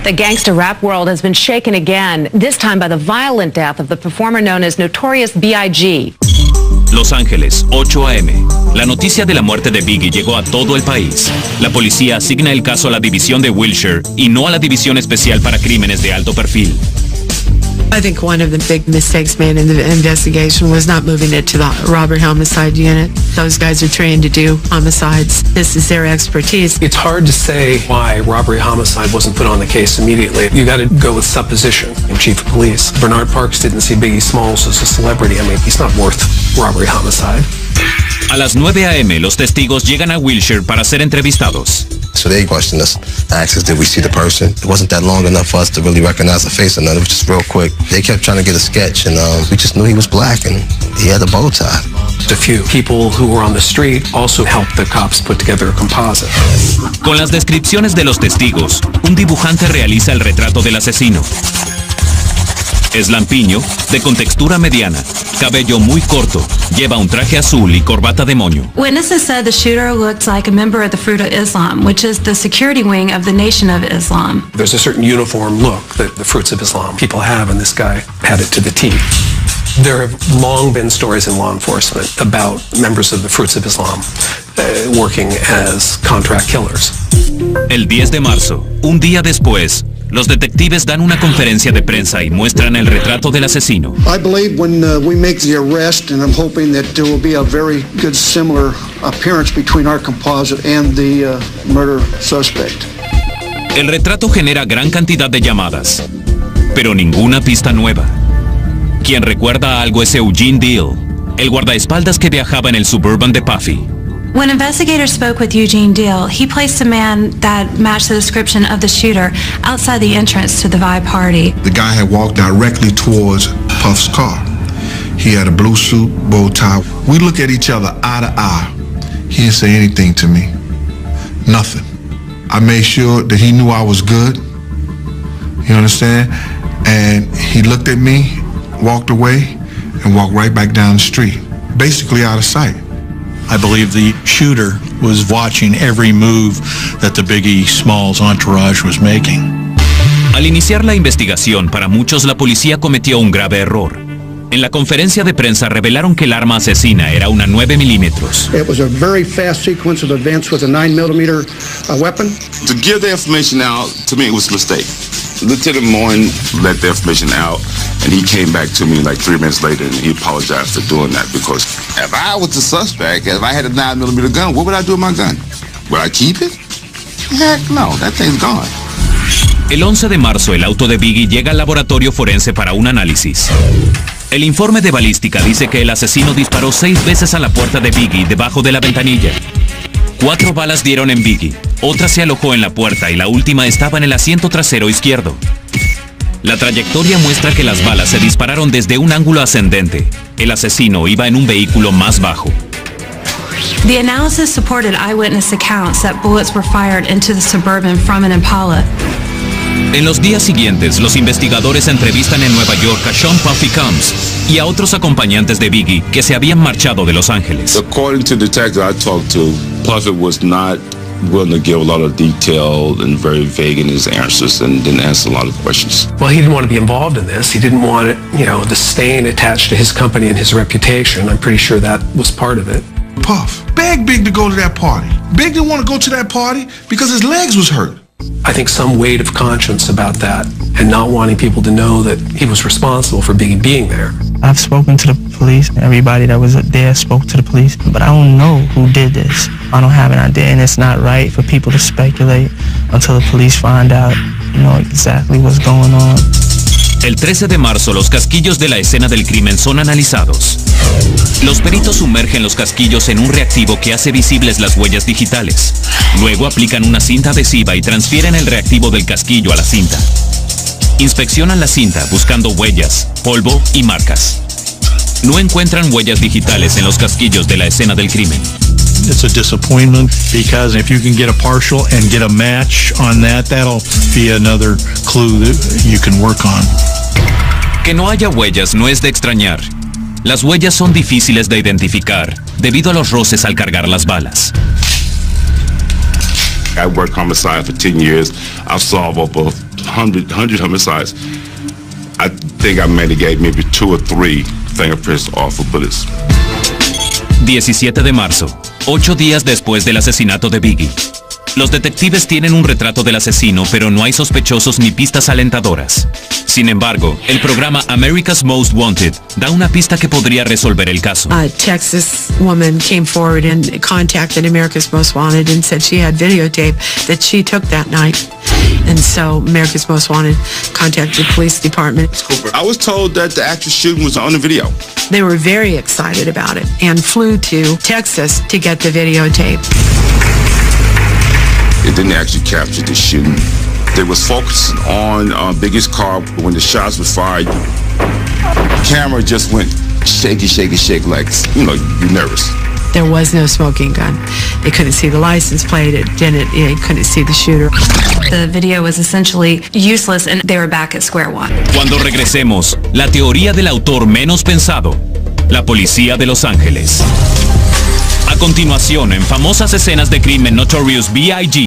The gangsta rap world has been shaken again, this time by the violent death of the performer known as Notorious B.I.G. Los Ángeles, 8 a.m. La noticia de la muerte de Biggie llegó a todo el país. La policía asigna el caso a la división de Wilshire y no a la división especial para crímenes de alto perfil. I think one of the big mistakes made in the investigation was not moving it to the robbery homicide unit. Those guys are trained to do homicides. This is their expertise. It's hard to say why robbery homicide wasn't put on the case immediately. You got to go with supposition. Chief of Police Bernard Parks didn't see Biggie Smalls as a celebrity. I mean, he's not worth robbery homicide. A las 9 a.m. los testigos llegan a Wilshire para ser entrevistados. So they questioned us, asked us, did we see the person? It wasn't that long enough for us to really recognize the face or nothing. It was just real quick. They kept trying to get a sketch, and we just knew he was black and he had a bow tie. A few people who were on the street also helped the cops put together a composite. Con las descripciones de los testigos, un dibujante realiza el retrato del asesino. Es lampiño, de contextura mediana, cabello muy corto, lleva un traje azul y corbata de moño. Witnesses said the shooter looked like a member of the Fruit of Islam, which is the security wing of the Nation of Islam. There's a certain uniform look that the Fruits of Islam people have, and this guy had it to the T. There have long been stories in law enforcement about members of the Fruits of Islam working as contract killers. El 10 de marzo, un día después, los detectives dan una conferencia de prensa y muestran el retrato del asesino. I believe when we make the arrest, and I'm hoping that there will be a very good similar appearance between our composite and the murder suspect. El retrato genera gran cantidad de llamadas, pero ninguna pista nueva. Quien recuerda algo es Eugene Deal, el guardaespaldas que viajaba en el Suburban de Puffy. When investigators spoke with Eugene Deal, he placed a man that matched the description of the shooter outside the entrance to the Vibe party. The guy had walked directly towards Puff's car. He had a blue suit, bow tie. We looked at each other eye to eye. He didn't say anything to me. Nothing. I made sure that he knew I was good. You understand? And he looked at me, walked away, and walked right back down the street, basically out of sight. I believe the shooter was watching every move that the Biggie Smalls entourage was making. Al iniciar la investigación, para muchos la policía cometió un grave error. En la conferencia de prensa revelaron que el arma asesina era una 9 milímetros. It was a very fast sequence of events with a 9mm weapon. To give the information out, to me, it was a mistake. Lieutenant Moyne let the information out, and he came back to me like 3 minutes later, and he apologized for doing that, because if I was the suspect, if I had a 9mm gun, what would I do with my gun? Would I keep it? Heck no, that thing's gone. El 11 de marzo, el auto de Biggie llega al laboratorio forense para un análisis. El informe de balística dice que el asesino disparó 6 veces a la puerta de Biggie debajo de la ventanilla. 4 balas dieron en Biggie, otra se alojó en la puerta y la última estaba en el asiento trasero izquierdo. La trayectoria muestra que las balas se dispararon desde un ángulo ascendente. El asesino iba en un vehículo más bajo. The analysis supported eyewitness accounts that bullets were fired into the Suburban from an Impala. En los días siguientes, los investigadores entrevistan en Nueva York a Sean Puffy Combs y a otros acompañantes de Biggie que se habían marchado de Los Ángeles. According to the detective I talked to, Puffy was not willing to give a lot of detail and very vague in his answers and didn't answer a lot of questions. Well, he didn't want to be involved in this. He didn't want it, the stain attached to his company and his reputation. I'm pretty sure that was part of it. Puff begged Big to go to that party. Big didn't want to go to that party because his legs was hurt. I think some weight of conscience about that and not wanting people to know that he was responsible for Biggie being there. I've spoken to the police. Everybody that was there spoke to the police, but I don't know who did this. I don't have an idea, and it's not right for people to speculate until the police find out, exactly what's going on. El 13 de marzo, los casquillos de la escena del crimen son analizados. Los peritos sumergen los casquillos en un reactivo que hace visibles las huellas digitales. Luego aplican una cinta adhesiva y transfieren el reactivo del casquillo a la cinta. Inspeccionan la cinta buscando huellas, polvo y marcas. No encuentran huellas digitales en los casquillos de la escena del crimen. It's a disappointment because if you can get a partial and get a match on that, that'll be another clue that you can work on. Que no haya huellas no es de extrañar. Las huellas son difíciles de identificar debido a los roces al cargar las balas. I worked homicide for 10 years. I've solved over 100 homicides. I think I maybe gave maybe 2 or 3 fingerprints off of bullets. 17 de marzo, 8 días después del asesinato de Biggie. Los detectives tienen un retrato del asesino, pero no hay sospechosos ni pistas alentadoras. Sin embargo, el programa America's Most Wanted da una pista que podría resolver el caso. A Texas woman came forward and contacted America's Most Wanted and said she had videotape that she took that night. And so America's Most Wanted contacted the police department. I was told that the actual shooting was on the video. They were very excited about it and flew to Texas to get the videotape. It didn't actually capture the shooting. They was focusing on Biggie's car when the shots were fired. The camera just went shaky, like, you're nervous. There was no smoking gun. They couldn't see the license plate. They couldn't see the shooter. The video was essentially useless and they were back at square one. Cuando regresemos, la teoría del autor menos pensado, la policía de Los Ángeles. A continuación, en famosas escenas de Crimen, Notorious B.I.G.